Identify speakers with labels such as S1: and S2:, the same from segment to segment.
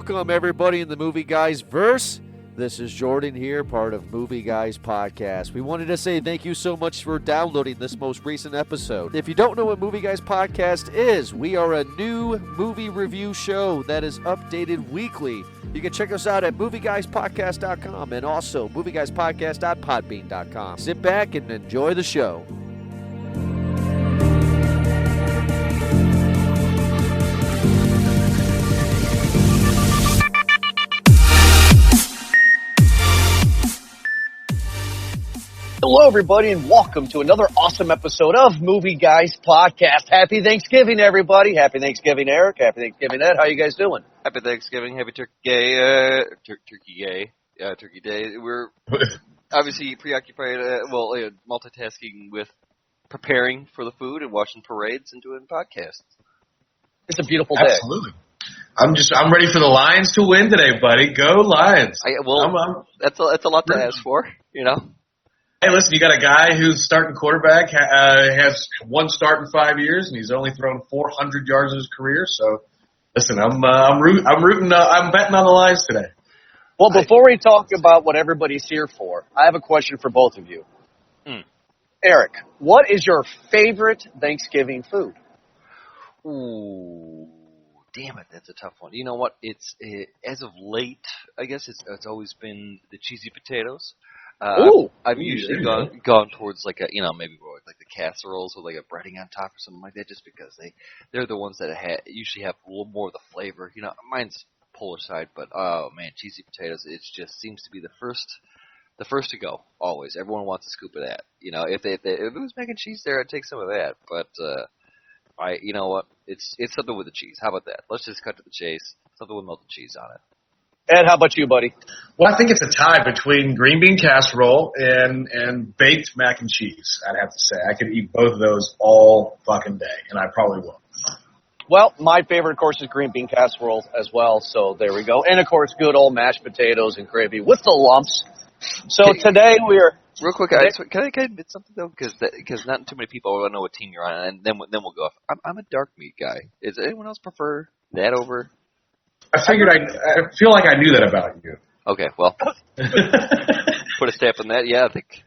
S1: Welcome, everybody, in the Movie Guys verse. This is Jordan here, part of Movie Guys Podcast. We wanted to say thank you so much for downloading this most recent episode. If you don't know what Movie Guys Podcast is, we are a new movie review show that is updated weekly. You can check us out at movieguyspodcast.com and also movieguyspodcast.podbean.com. Sit back and enjoy the show.
S2: Hello, everybody, and welcome to another awesome episode of Movie Guys Podcast. Happy Thanksgiving, everybody. Happy Thanksgiving, Eric. Happy Thanksgiving, Ed. How you guys doing?
S3: Happy Thanksgiving. Happy Turkey Day. Turkey Day. We're obviously preoccupied, multitasking with preparing for the food and watching parades and doing podcasts.
S2: It's a beautiful day.
S4: Absolutely. I'm ready for the Lions to win today, buddy. Go Lions.
S3: That's a lot to ask for, you know.
S4: Hey, listen, you got a guy who's starting quarterback, has one start in 5 years, and he's only thrown 400 yards in his career. So, listen, I'm betting on the Lions today.
S2: Well, before we talk about what everybody's here for, I have a question for both of you. Eric, what is your favorite Thanksgiving food?
S3: Ooh, damn it, that's a tough one. You know what? As of late, I guess it's always been the cheesy potatoes. I've usually gone towards maybe more like the casseroles with like a breading on top or something like that, just because they're the ones that usually have a little more of the flavor. You know, mine's polar side, but oh man, cheesy potatoes, it just seems to be the first to go always. Everyone wants a scoop of that. You know, if it was mac and cheese there, I'd take some of that. But you know what? It's something with the cheese. How about that? Let's just cut to the chase. Something with melted cheese on it.
S2: Ed, how about you, buddy?
S4: Well, I think it's a tie between green bean casserole and baked mac and cheese, I'd have to say. I could eat both of those all fucking day, and I probably will.
S2: Well, my favorite, of course, is green bean casserole as well, so there we go. And, of course, good old mashed potatoes and gravy with the lumps. So today we're...
S3: Real quick, can I admit something, though? Because not too many people know what team you're on, and then we'll go off. I'm a dark meat guy. Does anyone else prefer that over...
S4: I figured I feel like I knew that about you.
S3: Okay, well, put a stamp on that. Yeah, I think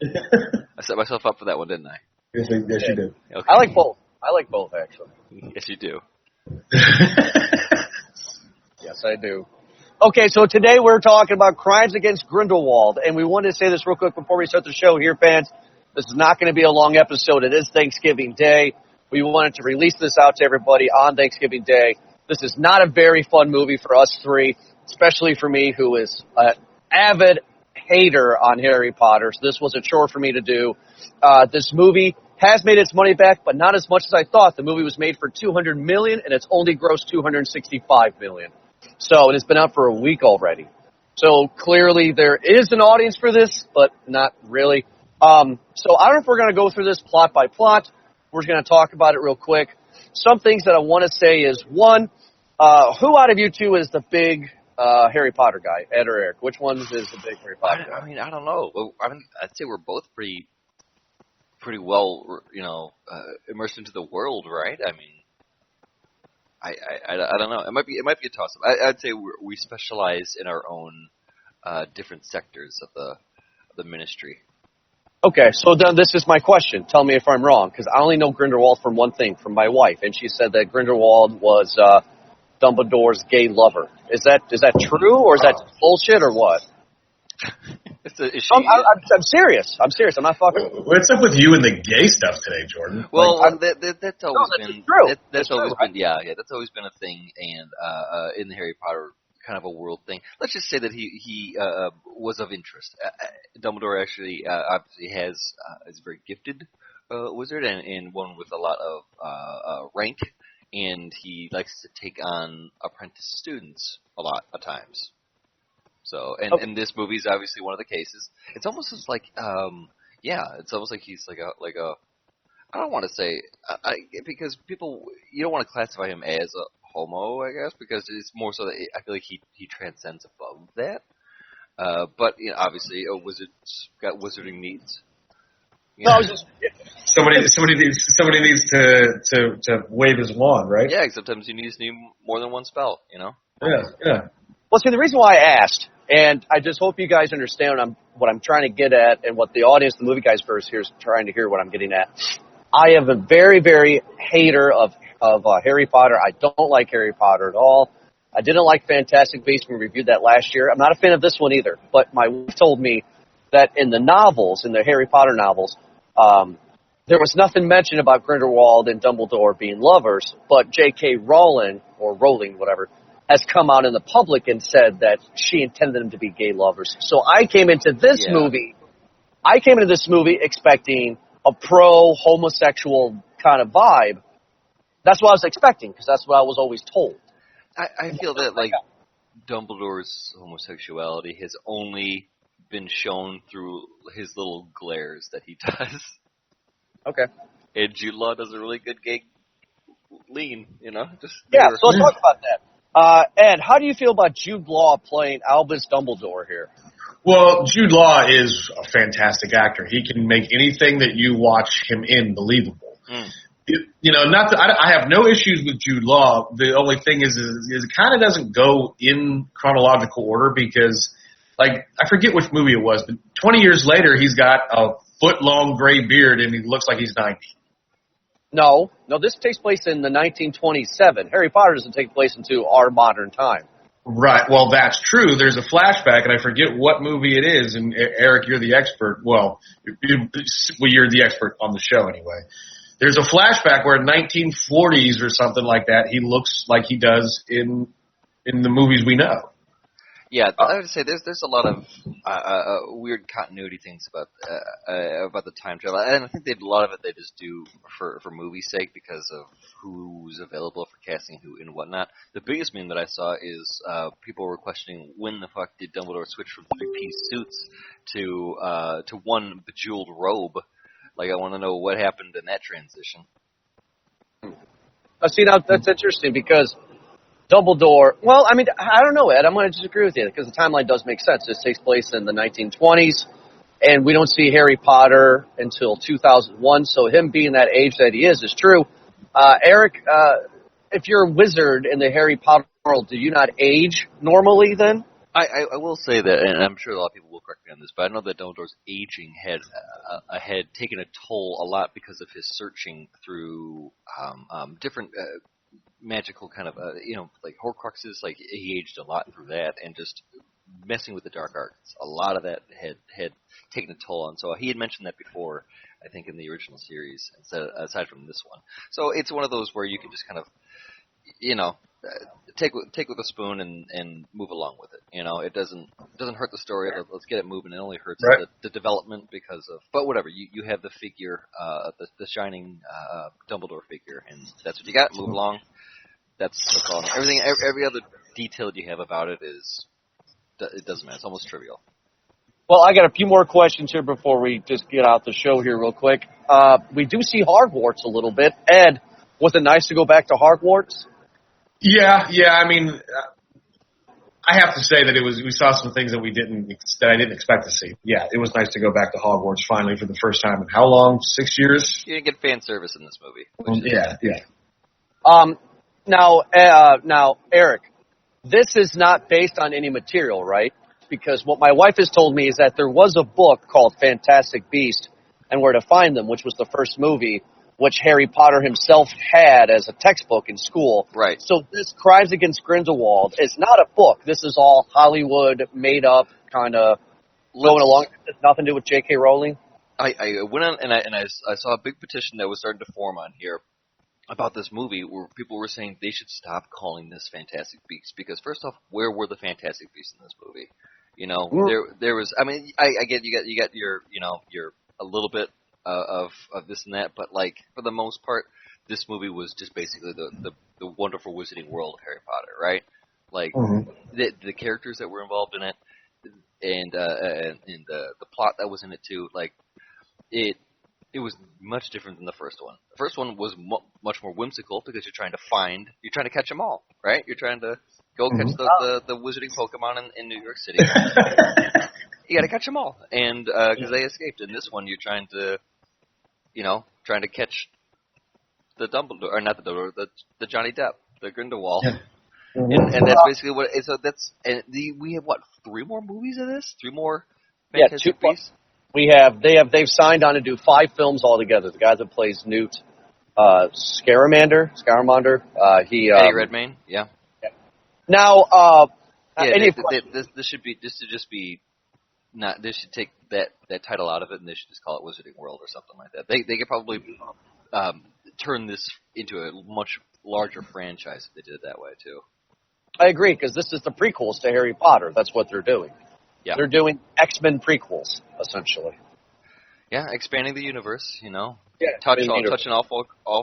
S3: I set myself up for that one, didn't I?
S4: Yes, you did.
S2: Okay. I like both, actually.
S3: Yes, you do.
S2: Yes, I do. Okay, so today we're talking about Crimes Against Grindelwald, and we wanted to say this real quick before we start the show here, fans. This is not going to be a long episode. It is Thanksgiving Day. We wanted to release this out to everybody on Thanksgiving Day. This is not a very fun movie for us three, especially for me, who is an avid hater on Harry Potter. So this was a chore for me to do. This movie has made its money back, but not as much as I thought. The movie was made for $200 million, and it's only grossed $265 million. So it's been out for a week already. So clearly there is an audience for this, but not really. So I don't know if we're going to go through this plot by plot. We're just going to talk about it real quick. Some things that I want to say is, one, who out of you two is the big Harry Potter guy, Ed or Eric? Which one is the big Harry Potter guy?
S3: I mean, I don't know. I'd say we're both pretty well, immersed into the world, right? I mean, I don't know. It might be a toss-up. I'd say we specialize in our own different sectors of the ministry.
S2: Okay, so then this is my question. Tell me if I'm wrong, because I only know Grindelwald from one thing, from my wife, and she said that Grindelwald was Dumbledore's gay lover. Is that true, or is that bullshit, or what? I'm serious. I'm not fucking.
S4: What's up with you and the gay stuff today, Jordan?
S3: Well, that's always been
S2: true.
S3: That's always been that's always been a thing, and in the Harry Potter kind of a world thing. Let's just say that he was of interest. Dumbledore actually obviously is a very gifted wizard and one with a lot of rank, and he likes to take on apprentice students a lot of times. So, and this movie is obviously one of the cases. It's almost just like, it's almost like he's like a. I don't want to say because you don't want to classify him as a homo, I guess, because it's more so that I feel like he transcends above that. But obviously, a wizard's got wizarding needs.
S2: No, I was just
S4: somebody needs to wave his wand, right?
S3: Yeah, sometimes you need more than one spell.
S4: Yeah.
S2: Well, see, the reason why I asked, and I just hope you guys understand what I'm trying to get at, and what the audience, the movie guys first here, is trying to hear what I'm getting at. I am a very, very hater of Harry Potter. I don't like Harry Potter at all. I didn't like Fantastic Beasts. We reviewed that last year. I'm not a fan of this one either. But my wife told me that in the novels, in the Harry Potter novels, there was nothing mentioned about Grindelwald and Dumbledore being lovers. But J.K. Rowling, or Rowling, whatever, has come out in the public and said that she intended them to be gay lovers. So I came into this movie expecting a pro-homosexual kind of vibe. That's what I was expecting, because that's what I was always told.
S3: I feel that, like, Dumbledore's homosexuality has only been shown through his little glares that he does.
S2: Okay.
S3: And Jude Law does a really good gay lean, you know?
S2: Yeah, so let's talk about that. Ed, how do you feel about Jude Law playing Albus Dumbledore here?
S4: Well, Jude Law is a fantastic actor. He can make anything that you watch him in believable. You know, I have no issues with Jude Law. The only thing is it kind of doesn't go in chronological order because, like, I forget which movie it was, but 20 years later he's got a foot-long gray beard and he looks like he's 90.
S2: No, this takes place in the 1927. Harry Potter doesn't take place into our modern time.
S4: Right. Well, that's true. There's a flashback, and I forget what movie it is. And Eric, you're the expert. Well, you're the expert on the show anyway. There's a flashback where in 1940s or something like that, he looks like he does in the movies we know.
S3: Yeah, I would say there's a lot of weird continuity things about the time travel, and I think a lot of it they just do for movie's sake because of who's available for casting who and whatnot. The biggest meme that I saw is people were questioning when the fuck did Dumbledore switch from three-piece suits to one bejeweled robe. Like, I want to know what happened in that transition.
S2: See, now that's interesting because Dumbledore, well, I mean, I don't know, Ed. I'm going to disagree with you because the timeline does make sense. This takes place in the 1920s, and we don't see Harry Potter until 2001, so him being that age that he is true. Eric, if you're a wizard in the Harry Potter world, do you not age normally then?
S3: I will say that, and I'm sure a lot of people will correct me on this, but I know that Dumbledore's aging had taken a toll a lot because of his searching through different magical kind of, like Horcruxes. Like, he aged a lot through that, and just messing with the dark arts. A lot of that had taken a toll on. So he had mentioned that before, I think, in the original series, aside from this one. So it's one of those where you can just kind of, take with a spoon and move along with it. You know, it doesn't hurt the story. Let's get it moving. It only hurts the development because of. But whatever, you have the figure, the shining Dumbledore figure, and that's what you got. Move along. That's all. Everything, every other detail you have about it it doesn't matter. It's almost trivial.
S2: Well, I got a few more questions here before we just get out the show here real quick. We do see Hogwarts a little bit. Ed, was it nice to go back to Hogwarts?
S4: Yeah. I mean, I have to say that we saw some things that I didn't expect to see. Yeah, it was nice to go back to Hogwarts finally for the first time in how long? 6 years?
S3: You didn't get fan service in this movie.
S4: Yeah.
S2: Now, Eric, this is not based on any material, right? Because what my wife has told me is that there was a book called Fantastic Beasts and Where to Find Them, which was the first movie, which Harry Potter himself had as a textbook in school.
S3: Right.
S2: So this Crimes Against Grindelwald is not a book. This is all Hollywood, made up, kind of going along. It has nothing to do with J.K. Rowling.
S3: I went on and I saw a big petition that was starting to form on here about this movie where people were saying they should stop calling this Fantastic Beasts because, first off, where were the Fantastic Beasts in this movie? You know, there was. I mean, I get you got your your a little bit of this and that, but like for the most part, this movie was just basically the wonderful wizarding world of Harry Potter, right? Like the characters that were involved in it, and the plot that was in it too. Like it was much different than the first one. The first one was much more whimsical because you're trying to catch them all, right? You're trying to go catch the wizarding Pokemon in New York City. You got to catch them all, and because they escaped. In this one, you're trying to catch the Dumbledore, or not the Dumbledore, the Johnny Depp, the Grindelwald. and that's basically what. So that's we have what 3 more movies of this? 3 more
S2: Yeah,
S3: Fantastic Beasts.
S2: They've signed on to do 5 films altogether. The guy that plays Newt, Scaramander,
S3: Eddie Redmayne, yeah.
S2: Now,
S3: Yeah, this should be not. They should take that title out of it, and they should just call it Wizarding World or something like that. They could probably turn this into a much larger franchise if they did it that way too.
S2: I agree, because this is the prequels to Harry Potter. That's what they're doing.
S3: Yeah.
S2: They're doing X-Men prequels, essentially.
S3: Yeah, expanding the universe, you know.
S2: Yeah,
S3: touching all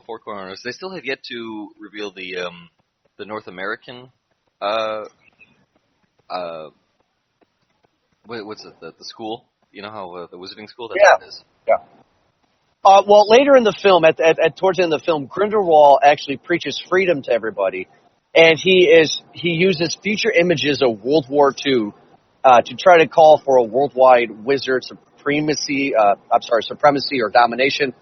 S3: 4 corners. They still have yet to reveal the North American what's it, the school? You know how the Wizarding School? That's what it is.
S2: Yeah. Well, later in the film, at towards the end of the film, Grindelwald actually preaches freedom to everybody, and he uses future images of World War II to try to call for a worldwide wizard supremacy or domination.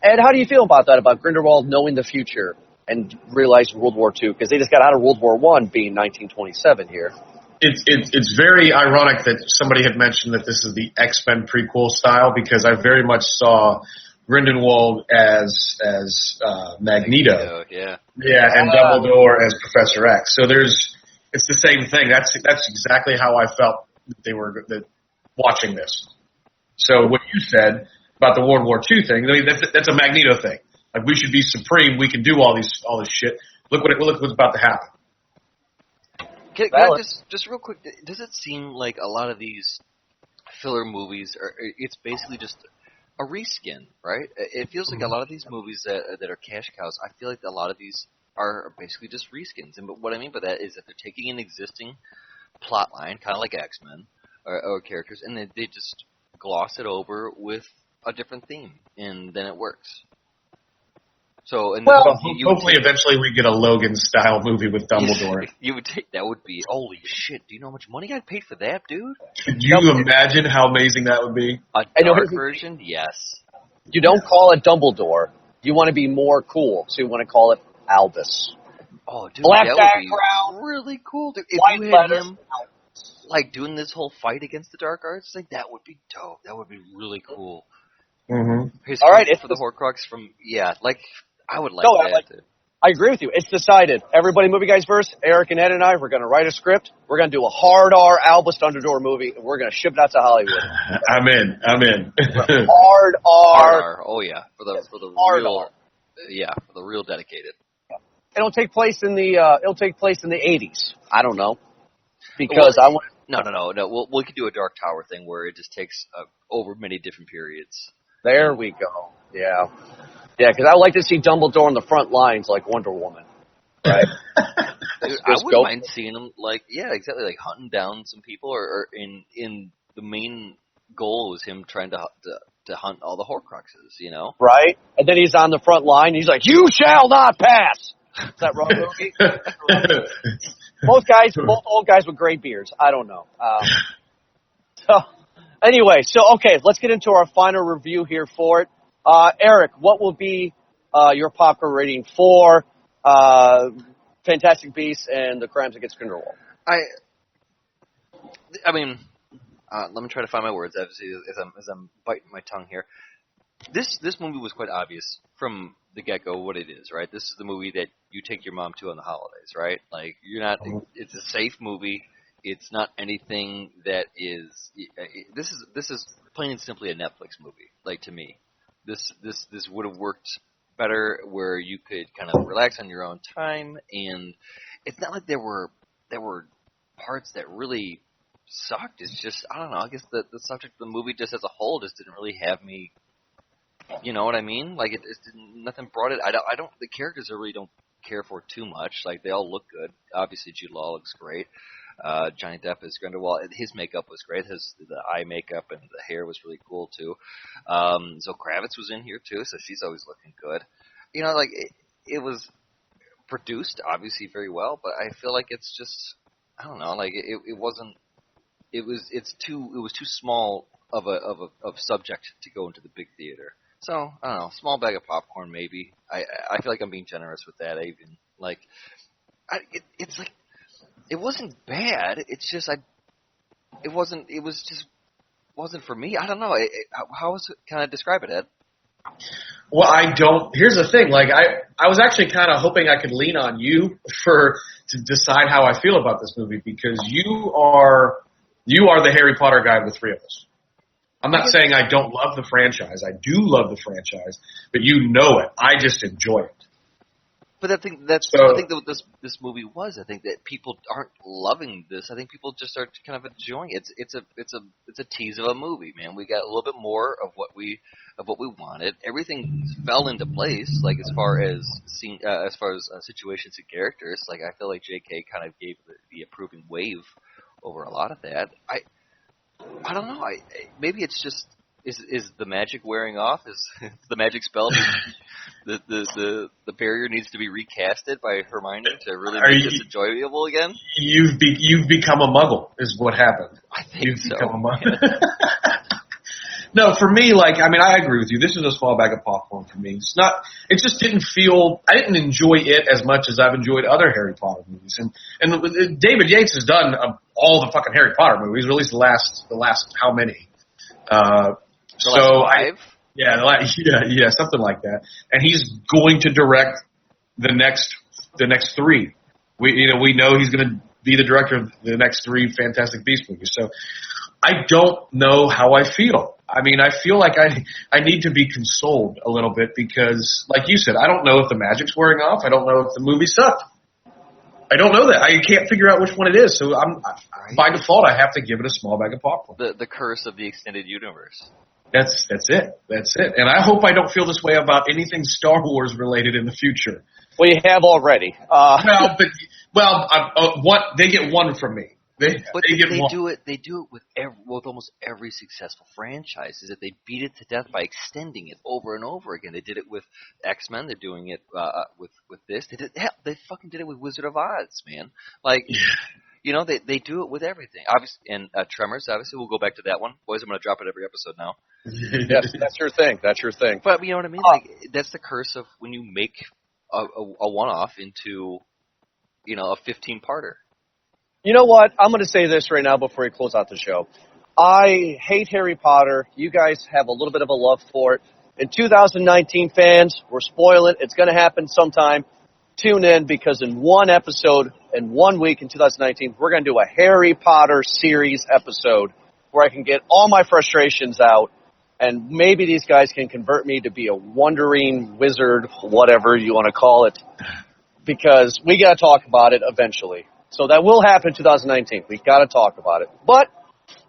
S2: Ed, how do you feel about that? About Grindelwald knowing the future and realizing World War II, because they just got out of World War I, being 1927 here.
S4: It's very ironic that somebody had mentioned that this is the X-Men prequel style, because I very much saw Grindelwald as Magneto.
S3: Yeah,
S4: and Dumbledore as Professor X. So it's the same thing. That's exactly how I felt that watching this. So what you said about the World War II thing, I mean, that's a Magneto thing. Like, we should be supreme. We can do all this shit. Look what's about to happen.
S3: Can I just real quick, does it seem like a lot of these filler movies it's basically just a reskin, right? It feels like a lot of these movies that are cash cows, I feel like a lot of these are basically just reskins. And what I mean by that is that they're taking an existing plot line, kind of like X-Men or characters, and they just gloss it over with a different theme, and then it works. So,
S4: hopefully eventually we get a Logan-style movie with Dumbledore.
S3: That would be, holy shit, do you know how much money I paid for that, dude?
S4: Could you imagine how amazing that would be?
S3: A dark version? Yes.
S2: You don't call it Dumbledore. You want to be more cool, so you want to call it Albus.
S3: Oh, dude,
S2: Black
S3: that
S2: background,
S3: would be really cool. Dude. If
S2: white
S3: you had
S2: letters,
S3: him, like, doing this whole fight against the dark arts, like, that would be dope. That would be really cool.
S4: Mm-hmm.
S3: All right, it's for the Horcrux from, I would like that.
S2: I agree with you. It's decided. Everybody, Movie Guys Verse, Eric and Ed and I, we're going to write a script. We're going to do a hard R Albus Dumbledore movie, and we're going to ship it out to Hollywood.
S4: I'm in.
S2: Hard R.
S3: Oh yeah, for the
S2: hard
S3: real.
S2: R.
S3: Yeah, for the real dedicated.
S2: It'll take place in the 80s. I don't know, because I want.
S3: No. We could do a Dark Tower thing where it just takes over many different periods.
S2: There we go. Yeah. Yeah, because I would like to see Dumbledore on the front lines like Wonder Woman. Right?
S3: Dude, I wouldn't mind seeing him, exactly, like hunting down some people, or in the main goal was him trying to hunt all the Horcruxes, you know?
S2: Right? And then he's on the front line, and he's like, "You shall not pass!" Is that wrong movie? Both old guys with gray beards. I don't know. Anyway, okay, let's get into our final review here for it. Eric, what will be your popcorn rating for Fantastic Beasts and the Crimes Against Grindelwald?
S3: I mean, let me try to find my words as I'm biting my tongue here. This movie was quite obvious from the get-go what it is, right? This is the movie that you take your mom to on the holidays, right? Like, it's a safe movie. It's not anything that is. This is plain and simply a Netflix movie. Like, to me, this would have worked better where you could kind of relax on your own time, and it's not like there were parts that really sucked. It's just, I don't know. I guess the subject of the movie just as a whole just didn't really have me. You know what I mean? Like, nothing brought it. I don't. The characters I really don't care for too much. Like, they all look good. Obviously, Jude Law looks great. Johnny Depp as Grindelwald. His makeup was great. The eye makeup and the hair was really cool too. Zoe Kravitz was in here too, so she's always looking good. You know, like it was produced obviously very well, but I feel like it's just, I don't know, like it wasn't. It was too small of a subject to go into the big theater. So I don't know, small bag of popcorn maybe. I feel like I'm being generous with that. I even like. it's like it wasn't bad. It's just it wasn't. It was just wasn't for me. I don't know. Can I describe it, Ed?
S4: Well, I don't. Here's the thing. Like, I was actually kind of hoping I could lean on you to decide how I feel about this movie, because you are the Harry Potter guy of the three of us. I'm not saying I don't love the franchise. I do love the franchise, but you know it. I just enjoy it.
S3: But I think that's what this movie was. I think that people aren't loving this. I think people just are kind of enjoying it. It's a tease of a movie, man. We got a little bit more of what we wanted. Everything fell into place, like as far as situations and characters. Like I feel like J.K. kind of gave the approving wave over a lot of that. I don't know. Maybe it's just is the magic wearing off? Is the magic spell? The barrier needs to be recasted by Hermione to really make this enjoyable again.
S4: You've become a Muggle, is what happened.
S3: I think
S4: you've
S3: so.
S4: Become a Muggle. No, for me, I agree with you. This is a small bag of popcorn for me. It's not. It just didn't feel. I didn't enjoy it as much as I've enjoyed other Harry Potter movies. And David Yates has done all the fucking Harry Potter movies, or at least the last how many?
S3: Five?
S4: Yeah, something like that. And he's going to direct the next three. We know he's going to be the director of the next three Fantastic Beasts movies. So I don't know how I feel. I mean, I feel like I need to be consoled a little bit because, like you said, I don't know if the magic's wearing off. I don't know if the movie sucked. I don't know that. I can't figure out which one it is. So by default, I have to give it a small bag of popcorn.
S3: The curse of the extended universe.
S4: That's it. And I hope I don't feel this way about anything Star Wars related in the future.
S2: Well, you have already.
S4: They get one from me. They
S3: do it with almost every successful franchise. Is that they beat it to death by extending it over and over again. They did it with X-Men. They're doing it with this. They fucking did it with Wizard of Oz, man. Like. Yeah. You know, they do it with everything. Obviously, and Tremors, obviously, we'll go back to that one. Boys, I'm going to drop it every episode now.
S2: Yes, that's your thing.
S3: But you know what I mean? Like, that's the curse of when you make a one-off into, a 15-parter.
S2: You know what? I'm going to say this right now before we close out the show. I hate Harry Potter. You guys have a little bit of a love for it. In 2019, fans, we're spoiling it. It's going to happen sometime. Tune in, because in one episode, in 1 week in 2019, we're going to do a Harry Potter series episode where I can get all my frustrations out, and maybe these guys can convert me to be a wandering wizard, whatever you want to call it, because we got to talk about it eventually. So that will happen in 2019. We got to talk about it. But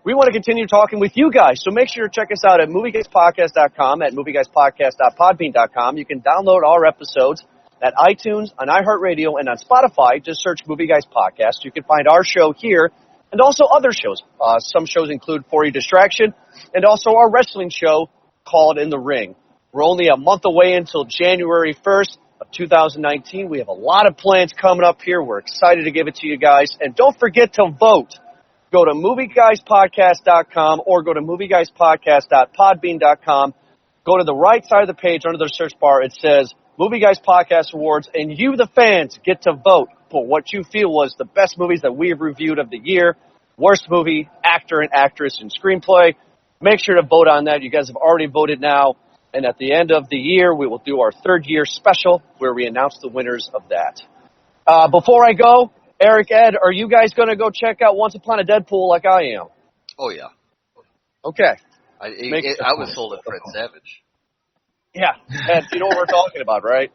S2: we want to continue talking with you guys, so make sure to check us out at movieguyspodcast.com, at movieguyspodcast.podbean.com. You can download our episodes at iTunes, on iHeartRadio, and on Spotify. Just search Movie Guys Podcast. You can find our show here and also other shows. Some shows include For Your Distraction and also our wrestling show called In the Ring. We're only a month away until January 1st of 2019. We have a lot of plans coming up here. We're excited to give it to you guys. And don't forget to vote. Go to movieguyspodcast.com or go to movieguyspodcast.podbean.com. Go to the right side of the page under the search bar. It says Movie Guys Podcast Awards, and you, the fans, get to vote for what you feel was the best movies that we have reviewed of the year, worst movie, actor and actress, and screenplay. Make sure to vote on that. You guys have already voted now, and at the end of the year, we will do our third-year special where we announce the winners of that. Before I go, Eric, Ed, are you guys going to go check out Once Upon a Deadpool like I am?
S3: Oh, yeah.
S2: Okay.
S3: I was sold at Fred Savage.
S2: Yeah, and you know what we're talking about, right?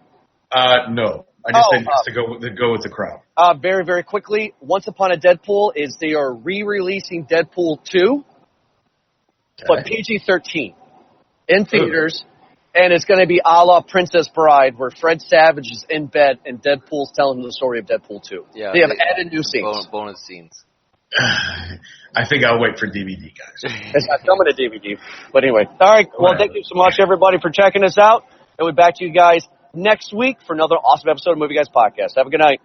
S4: No. I just think it's to go with the crowd.
S2: Very, very quickly, Once Upon a Deadpool they are re-releasing Deadpool 2, but PG-13 in theaters, and it's going to be a la Princess Bride, where Fred Savage is in bed and Deadpool's telling the story of Deadpool 2.
S3: Yeah,
S2: they have added new scenes.
S3: Bonus scenes.
S4: I think I'll wait for DVD, guys.
S2: It's not coming to DVD. But anyway. All right. Well, thank you so much, everybody, for checking us out. And we'll be back to you guys next week for another awesome episode of Movie Guys Podcast. Have a good night.